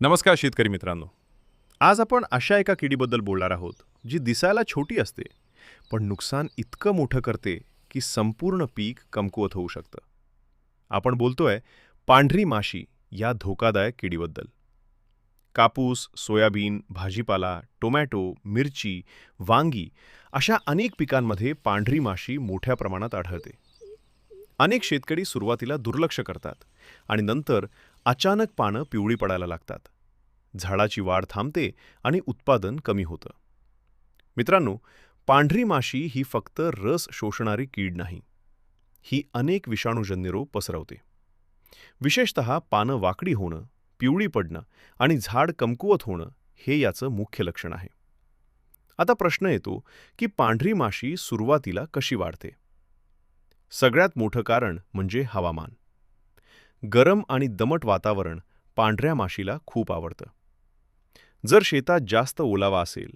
नमस्कार शेतकरी मित्रांनो. आज आपण अशा एका किडीबद्दल बोलणार आहोत जी दिसायला छोटी असते पण नुकसान इतकं मोठं करते की संपूर्ण पीक कमकुवत होऊ शकतं. आपण बोलतोय पांढरी माशी या धोकादायक किडीबद्दल. कापूस, सोयाबीन, भाजीपाला, टोमॅटो, मिरची, वांगी अशा अनेक पिकांमध्ये पांढरी माशी मोठ्या प्रमाणात आढळते. अनेक शेतकरी सुरुवातीला दुर्लक्ष करतात आणि नंतर अचानक पानं पिवळी पडायला लागतात. झाडाची वाढ थांबते आणि उत्पादन कमी होतं. मित्रांनो, पांढरी माशी ही फक्त रस शोषणारी कीड नाही. ही अनेक विषाणूजन्य रोग पसरवते. विशेषतः पानं वाकडी होणं, पिवळी पडणं आणि झाड कमकुवत होणं हे याचं मुख्य लक्षण आहे. आता प्रश्न येतो की पांढरी माशी सुरुवातीला कशी वाढते? सगळ्यात मोठं कारण म्हणजे हवामान. गरम आणि दमट वातावरण पांढऱ्या माशीला खूप आवडतं. जर शेतात जास्त ओलावा असेल,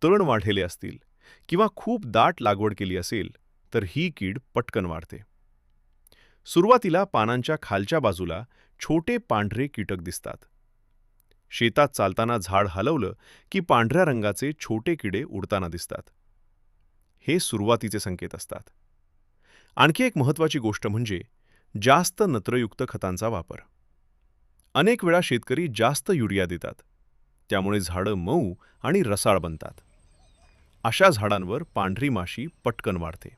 तण वाढलेले असतील किंवा खूप दाट लागवड केली असेल तर ही कीड पटकन वाढते. सुरुवातीला पानांच्या खालच्या बाजूला छोटे पांढरे कीटक दिसतात. शेतात चालताना झाड हलवलं की पांढऱ्या रंगाचे छोटे किडे उडताना दिसतात. हे सुरुवातीचे संकेत असतात. आणखी एक महत्त्वाची गोष्ट म्हणजे जास्त नत्रयुक्त खतांचा वापर. अनेक वेळा शेतकरी जास्त युरिया देतात. त्यामुळे झाडं मऊ आणि रसाळ बनतात. अशा झाडांवर पांढरी माशी पटकन वाढते.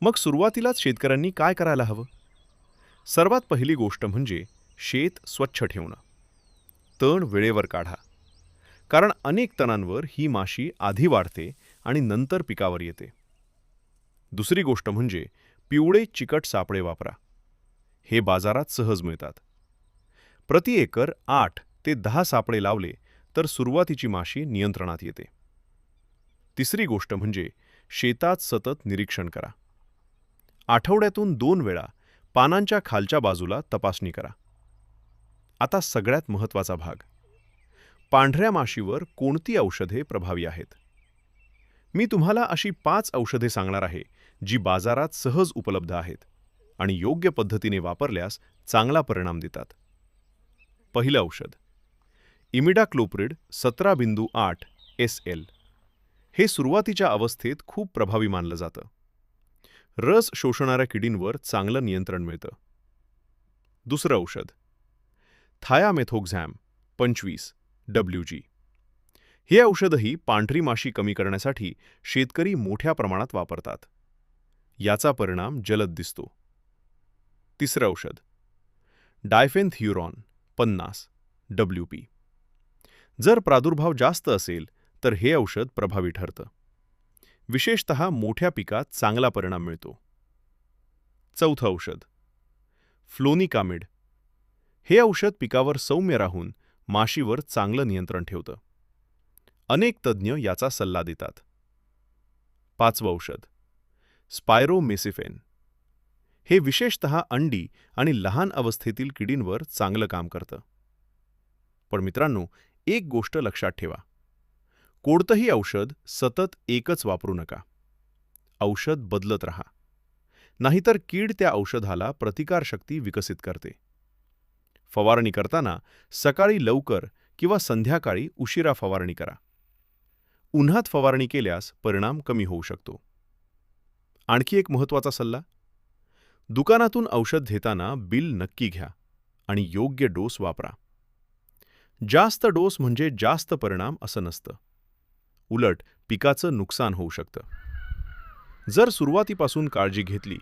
मग सुरुवातीलाच शेतकऱ्यांनी काय करायला हवं? सर्वात पहिली गोष्ट म्हणजे शेत स्वच्छ ठेवणं. तण वेळेवर काढा. कारण अनेक तणांवर ही माशी आधी वाढते आणि नंतर पिकावर येते. दुसरी गोष्ट म्हणजे पिवळे चिकट सापळे वापरा. हे बाजारात सहज मिळतात. प्रति एकर 8 ते 10 सापळे लावले तर सुरुवातीची माशी नियंत्रणात येते. तिसरी गोष्ट म्हणजे शेतात सतत निरीक्षण करा. आठवड्यातून 2 वेळा पानांच्या खालच्या बाजूला तपासणी करा. आता सगळ्यात महत्त्वाचा भाग. पांढऱ्या माशीवर कोणती औषधे प्रभावी आहेत? मी तुम्हाला अशी 5 औषधे सांगणार आहे जी बाजारात सहज उपलब्ध आहेत आणि योग्य पद्धतीने वापरल्यास चांगला परिणाम देतात. पहिलं औषध इमिडाक्लोप्रिड 17.8 SL. हे सुरुवातीच्या अवस्थेत खूप प्रभावी मानलं जातं. रस शोषणाऱ्या किडींवर चांगलं नियंत्रण मिळतं. दुसरं औषध थायामेथोक्झॅम 25 WG. हे औषधही पांढरी माशी कमी करण्यासाठी शेतकरी मोठ्या प्रमाणात वापरतात. याचा परिणाम जलद दिसतो. तिसरं औषध डायफेनथ्युरॉन 50 WP. जर प्रादुर्भाव जास्त असेल तर हे औषध प्रभावी ठरतं. विशेषतः मोठ्या पिकात चांगला परिणाम मिळतो. चौथं औषध फ्लोनिकामिड. हे औषध पिकावर सौम्य राहून माशीवर चांगलं नियंत्रण ठेवतं. अनेक तज्ज्ञ याचा सल्ला देतात. पाचवं औषध स्पायरोमेसिफेन. हे विशेषतः अंडी आणि लहान अवस्थेतील किडींवर चांगलं काम करतं. पण मित्रांनो, एक गोष्ट लक्षात ठेवा. कोणतंही औषध सतत एकच वापरू नका. औषध बदलत राहा. नाहीतर कीड त्या औषधाला प्रतिकारशक्ती विकसित करते. फवारणी करताना सकाळी लवकर किंवा संध्याकाळी उशिरा फवारणी करा. उन्हात फवारणी केल्यास परिणाम कमी होऊ शकतो. आणखी एक महत्त्वाचा सल्ला. दुकानातून औषध घेताना बिल नक्की घ्या आणि योग्य डोस वापरा. जास्त डोस म्हणजे जास्त परिणाम असं नसतं. उलट पिकाचं नुकसान होऊ शकतं. जर सुरुवातीपासून काळजी घेतली,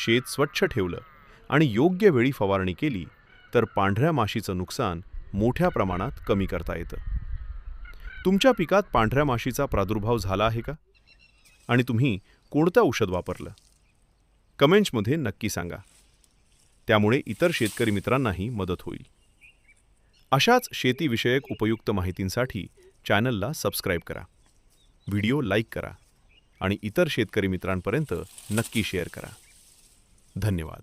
शेत स्वच्छ ठेवलं आणि योग्य वेळी फवारणी केली तर पांढऱ्या माशीचं नुकसान मोठ्या प्रमाणात कमी करता येतं. तुमच्या पिकात पांढऱ्या माशीचा प्रादुर्भाव झाला आहे का? आणि तुम्ही कोणतं औषध वापरलं? कमेंट्समध्ये नक्की सांगा. त्यामुळे इतर शेतकरी मित्रांनाही मदत होईल. अशाच शेतीविषयक उपयुक्त माहितींसाठी चॅनलला सबस्क्राईब करा. व्हिडिओ लाईक करा आणि इतर शेतकरी मित्रांपर्यंत नक्की शेअर करा. धन्यवाद.